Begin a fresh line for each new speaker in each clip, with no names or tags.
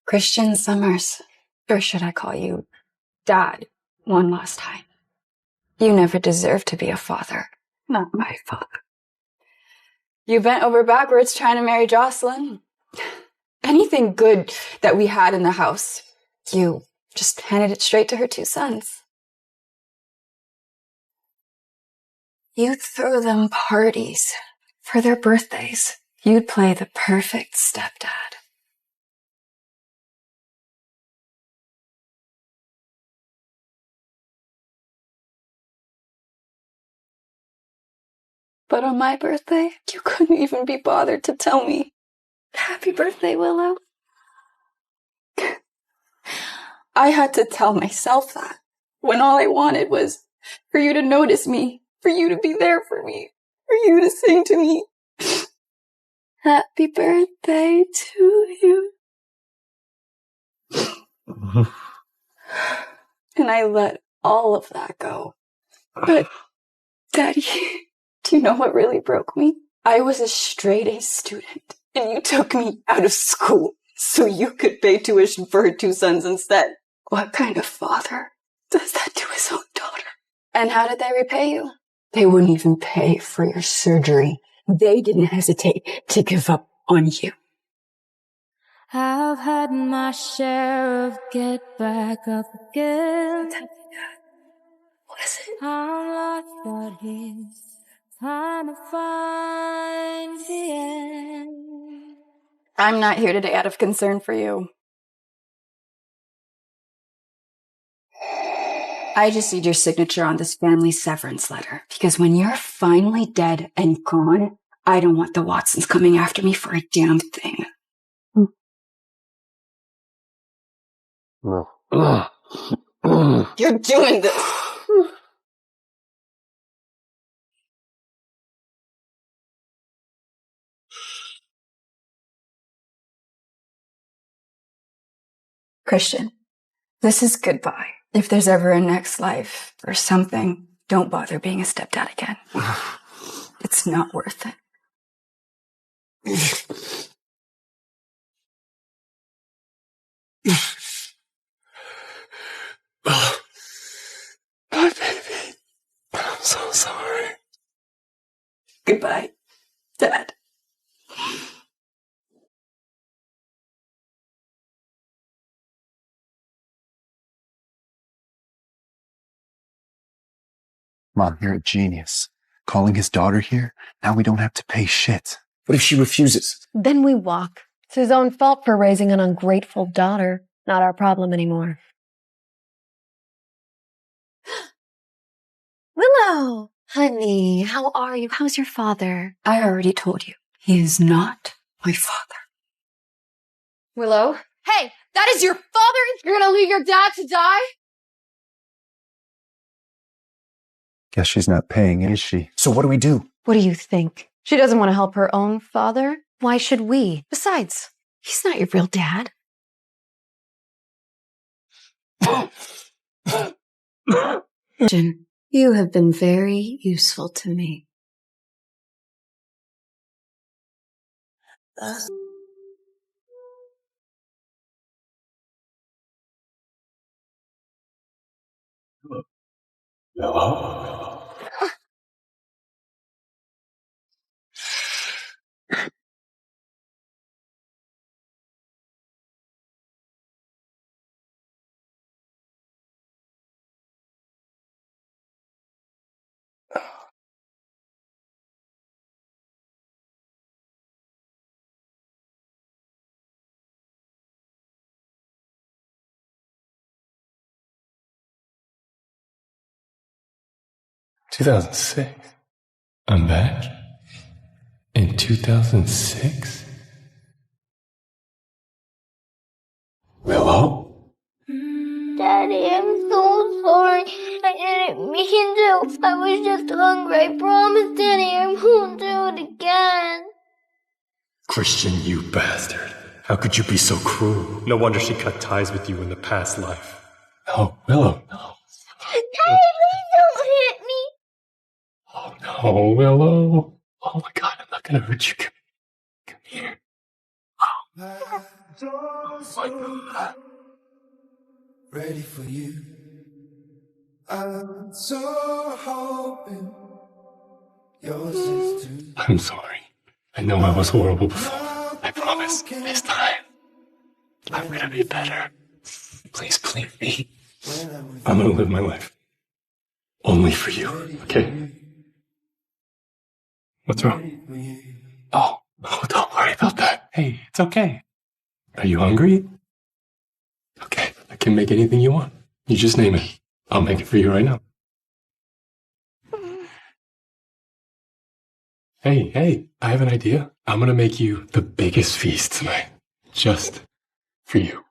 Christian Summers, or should I call you Dad, one last time. You never deserved to be a father. Not my father. You bent over backwards trying to marry Joslyn. Anything good that we had in the house, you just handed it straight to her 2 sons. You'd throw them parties for their birthdays. You'd play the perfect stepdad. But on my birthday, you couldn't even be bothered to tell me, "Happy birthday, Willow." I had to tell myself that, when all I wanted was for you to notice me, for you to be there for me, for you to sing to me, "Happy birthday to you." And I let all of that go. But, Daddy, do you know what really broke me? I was a straight-A student, and you took me out of school so you could pay tuition for her 2 sons instead. What kind of father does that to his own daughter? And how did they repay you? They wouldn't even pay for your surgery. They didn't hesitate to give up on you.
I've had my share of get back up again.
Tell me that. What is it?
I'm lost out here, trying to find the end.
I'm not here today out of concern for you. I just need your signature on this family severance letter, because when you're finally dead and gone, I don't want the Watsons coming after me for a damn thing.
No.
You're doing this! Christian, this is goodbye. If there's ever a next life or something, don't bother being a stepdad again. It's not worth it.
My baby. I'm so sorry.
Goodbye, Dad.
Mom, you're a genius. Calling his daughter here, now we don't have to pay shit.
What if she refuses?
Then we walk. It's his own fault for raising an ungrateful daughter. Not our problem anymore. Willow! Honey, how are you? How's your father?
I already told you, he is not my father.
Willow? Hey, that is your father? You're gonna leave your dad to die?
Guess she's not paying, is she?
So what do we do?
What do you think? She doesn't want to help her own father? Why should we? Besides, he's not your real dad.
Jen, you have been very useful to me.
Hello? 2006. I'm back? In 2006? Willow?
Daddy, I'm so sorry. I didn't mean to. I was just hungry. I promise, Daddy, I won't do it again.
Christian, you bastard. How could you be so cruel? No wonder she cut ties with you in the past life. No, Willow, no.
Daddy, please don't hit me.
Oh no, Willow. Oh my God, I'm not gonna hurt you. Come here. Oh.
Ready for you. I'm so hoping yours is too.
I'm sorry. I know I was horrible before. I promise. This time, I'm gonna be better. Please believe me. I'm gonna live my life. Only for you, okay? What's wrong? Oh, don't worry about that. Hey, it's okay. Are you hungry? Okay, I can make anything you want. You just name it. I'll make it for you right now. Hey, I have an idea. I'm gonna make you the biggest feast tonight. Just for you.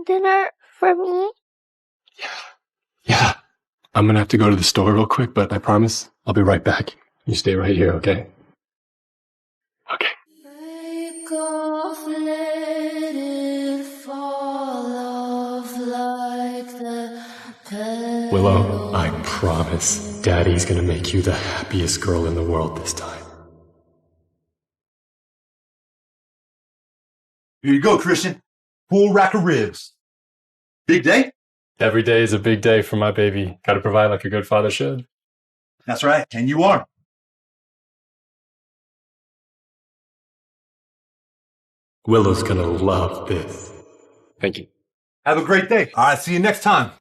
Dinner for me?
Yeah. I'm gonna have to go to the store real quick, but I promise I'll be right back. You stay right here, okay? Okay.
Take off, let it fall off like the petals.
Willow, I promise Daddy's gonna make you the happiest girl in the world this time.
Here you go, Christian. Full rack of ribs. Big day?
Every day is a big day for my baby. Gotta provide like a good father should.
That's right, and you are.
Willow's gonna love this. Thank you.
Have a great day. All right, see you next time.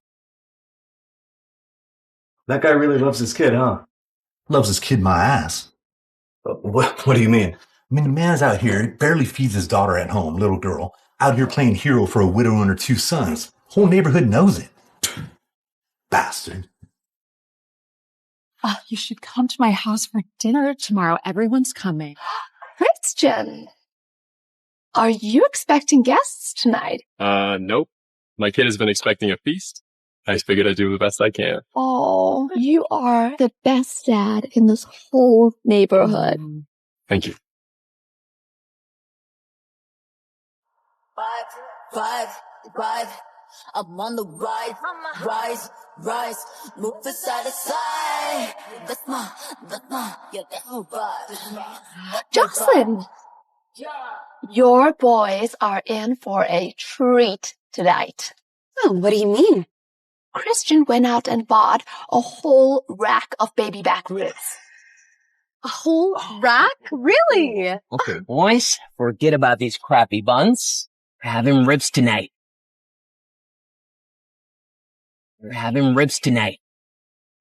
That guy really loves his kid, huh?
Loves his kid my ass.
What do you mean?
I mean, the man's out here, barely feeds his daughter at home, little girl, out here playing hero for a widow and her 2 sons. Whole neighborhood knows it. Bastard.
You should come to my house for dinner tomorrow. Everyone's coming.
Christian, are you expecting guests tonight?
Nope. My kid has been expecting a feast. I figured I'd do the best I can.
Oh, you are the best dad in this whole neighborhood.
Thank you.
Five. I'm on the rise, move it side to side. That's my, yeah, that's my vibe.
Joslyn, your boys are in for a treat tonight.
Oh, what do you mean?
Christian went out and bought a whole rack of baby back ribs.
A whole rack? Really?
Okay, boys, forget about these crappy buns. We're having ribs tonight.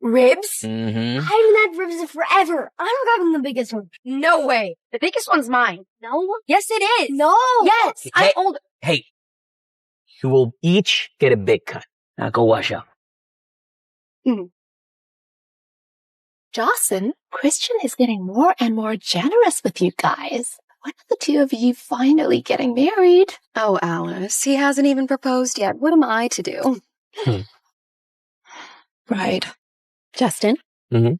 Ribs?
Mm-hmm.
I haven't had ribs in forever. I'm grabbing the biggest one.
No way. The biggest one's mine.
No?
Yes, it is.
No.
Yes, I'm older.
Hey, you will each get a big cut. Now go wash up.
Joslyn, Christian is getting more and more generous with you guys. When are the 2 of you finally getting married?
Oh, Alice, he hasn't even proposed yet. What am I to do?
Right.
Justin?
Mm-hmm.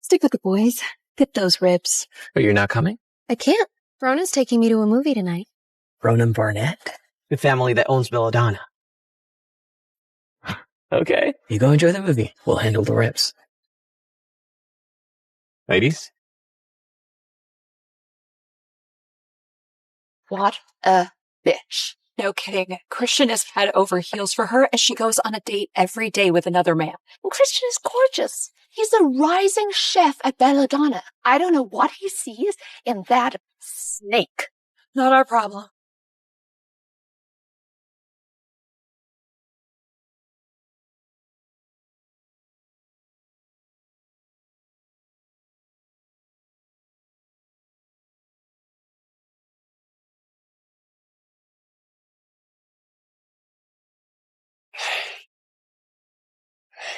Stick with the boys. Get those ribs.
But you're not coming?
I can't. Rona's taking me to a movie tonight.
Ronan Barnett? The family that owns Belladonna. Okay. You go enjoy the movie. We'll handle the ribs. Ladies?
What a bitch. No kidding. Christian is head over heels for her as she goes on a date every day with another man.
And Christian is gorgeous. He's a rising chef at Belladonna. I don't know what he sees in that snake.
Not our problem.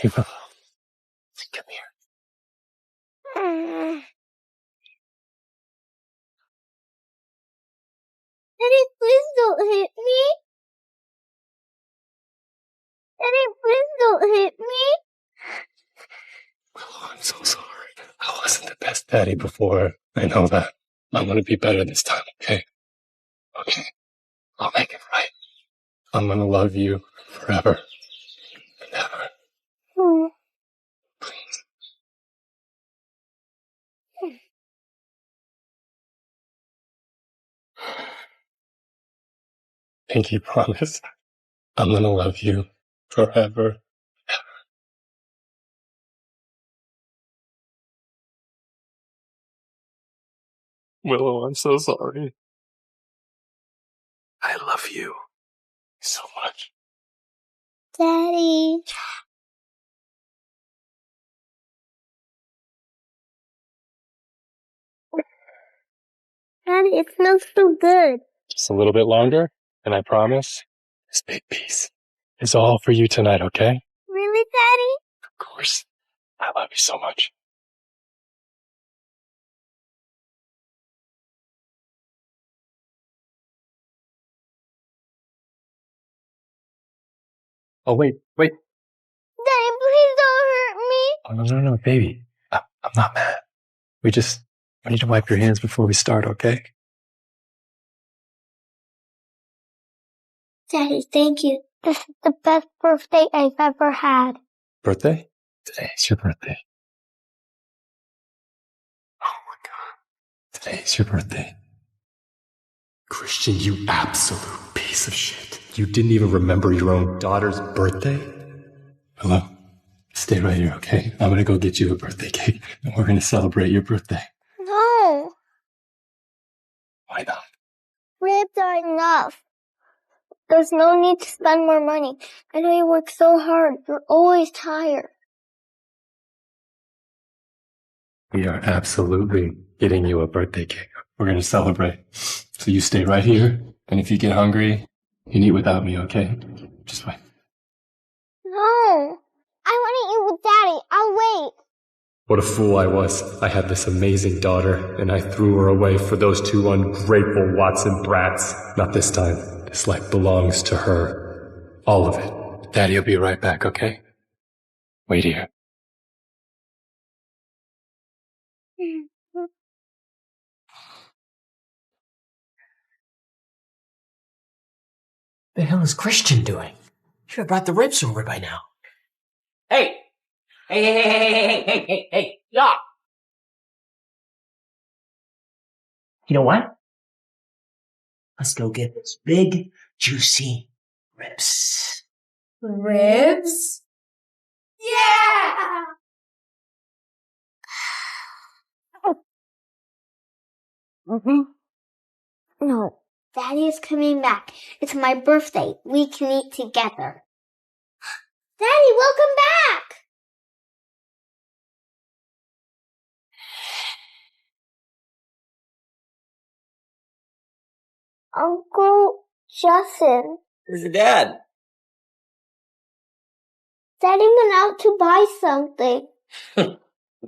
Hey, Willow. Come here.
Daddy, please don't hit me. Daddy, please don't hit me.
Willow, I'm so sorry. I wasn't the best daddy before. I know that. I'm gonna be better this time, okay? Okay. I'll make it right. I'm gonna love you forever and ever. Please. Pinky promise. I'm gonna love you forever. Willow, I'm so sorry. I love you so much.
Daddy. Daddy, it smells so good.
Just a little bit longer, and I promise this big piece is all for you tonight, okay?
Really, Daddy?
Of course. I love you so much. Oh, wait.
Daddy, please don't hurt me.
Oh, no, baby. I'm not mad. We need to wipe your hands before we start, okay?
Daddy, thank you. This is the best birthday I've ever had.
Birthday? Today's your birthday. Oh my God. Today's your birthday. Christian, you absolute piece of shit. You didn't even remember your own daughter's birthday? Hello? Stay right here, okay? I'm gonna go get you a birthday cake, and we're gonna celebrate your birthday.
No.
Why not?
Ribs are enough. There's no need to spend more money. I know you work so hard. You're always tired.
We are absolutely getting you a birthday cake. We're gonna celebrate. So you stay right here, and if you get hungry, you can eat without me, okay? Just wait.
No. I want to eat with Daddy. I'll wait.
What a fool I was. I had this amazing daughter, and I threw her away for those two ungrateful Watson brats. Not this time. This life belongs to her. All of it. Daddy will be right back, okay? Wait here.
The hell is Christian doing? Should have brought the ribs over by now. Hey! Hey! Stop! You know what? Let's go get those big, juicy ribs.
Ribs?
Yeah! No, Daddy is coming back. It's my birthday. We can eat together. Daddy, welcome back! Uncle Joslyn.
Where's your dad?
Daddy went out to buy something.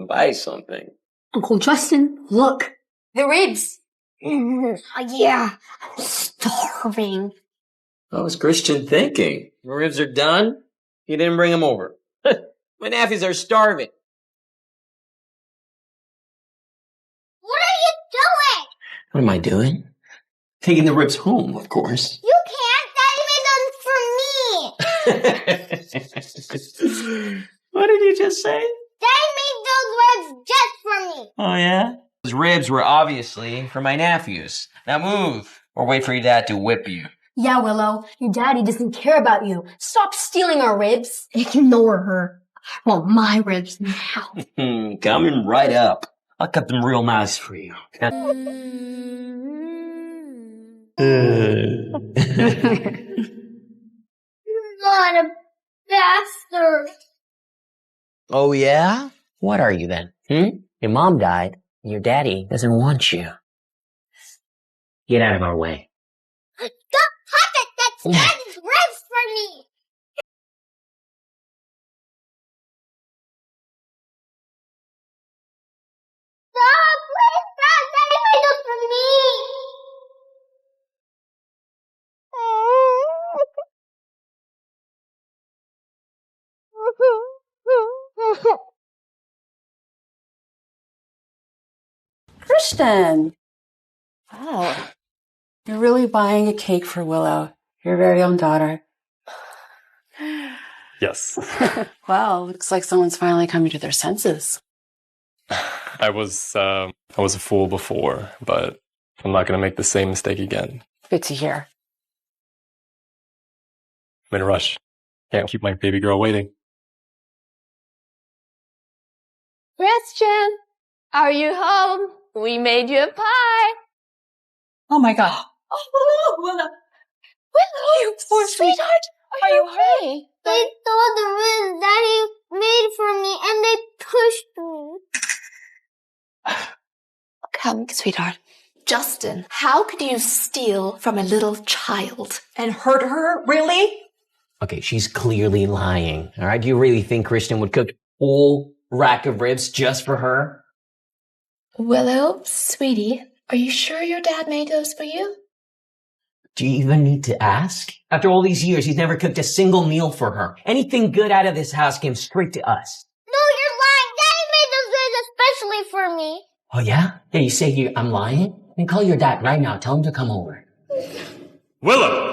Buy something.
Uncle Justin, look.
The ribs.
Yeah, I'm starving.
What was Christian thinking? The ribs are done? He didn't bring them over. My nephews are starving.
What are you doing?
What am I doing? Taking the ribs home, of course.
You can't. Daddy made them for me.
What did you just say?
Daddy made those ribs just for me.
Oh, yeah? Those ribs were obviously for my nephews. Now move, or wait for your dad to whip you.
Yeah, Willow, your daddy doesn't care about you. Stop stealing our ribs. Ignore her. I want my ribs now.
Coming right up. I'll cut them real nice for you.
You're not a bastard.
Oh, yeah? What are you then? Your mom died, and your daddy doesn't want you. Get out of our way.
Stop touching! That's Daddy's ribs for me! Stop! Please stop! Daddy made them for me!
Christian! Wow. You're really buying a cake for Willow, your very own daughter.
Yes.
Wow, looks like someone's finally coming to their senses.
I was a fool before, but I'm not going to make the same mistake again.
Good to hear.
I'm in a rush. Can't keep my baby girl waiting.
Christian, are you home? We made you a pie.
Oh my God.
Oh, Willow. Willow, you poor sweetheart. Are you okay?
They stole the ribs Daddy made for me and they pushed me.
Come, sweetheart. Justin, how could you steal from a little child?
And hurt her? Really?
Okay, she's clearly lying. All right, do you really think Christian would cook a whole rack of ribs just for her?
Willow, sweetie, are you sure your dad made those for you?
Do you even need to ask? After all these years, he's never cooked a single meal for her. Anything good out of this house came straight to us.
No, you're lying. Daddy made those ribs especially for me.
Oh, yeah? Yeah, you say I'm lying? Then call your dad right now. Tell him to come over.
Willow!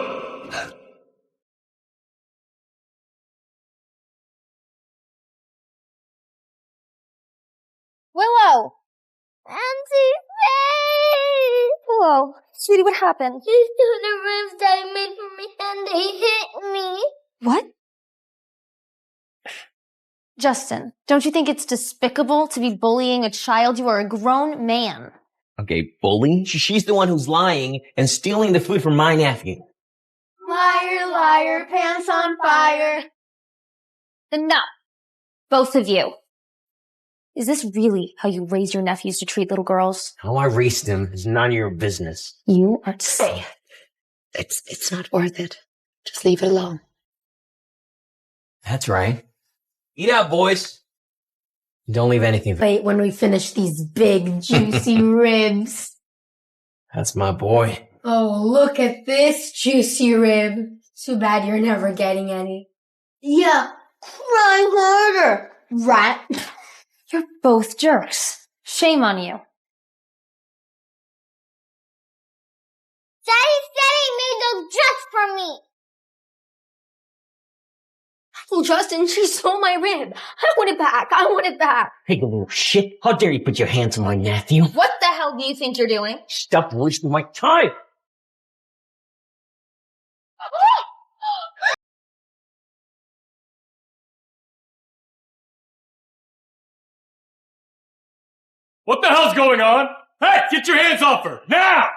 Willow! Auntie Faye!
Whoa, sweetie, what happened?
They stole the ribs Daddy made for me and they hit me.
What? Justin, don't you think it's despicable to be bullying a child? You are a grown man.
Okay, bully? She's the one who's lying and stealing the food from my nephew.
Liar, liar, pants on fire. Enough. Both of you. Is this really how you raise your nephews to treat little girls?
How I raised them is none of your business.
You are safe.
It's not worth it. Just leave it alone.
That's right. Eat out, boys. Don't leave anything.
Wait when we finish these big, juicy ribs.
That's my boy.
Oh, look at this juicy rib. Too bad you're never getting any. Yeah, cry harder, rat. You're both jerks. Shame on you.
Daddy said he made those just for me.
Well, Justin, she stole my rib. I want it back. I want it back.
Hey, you little shit. How dare you put your hands on my nephew?
What the hell do you think you're doing?
Stop wasting my time.
What the hell's going on? Hey, get your hands off her! Now!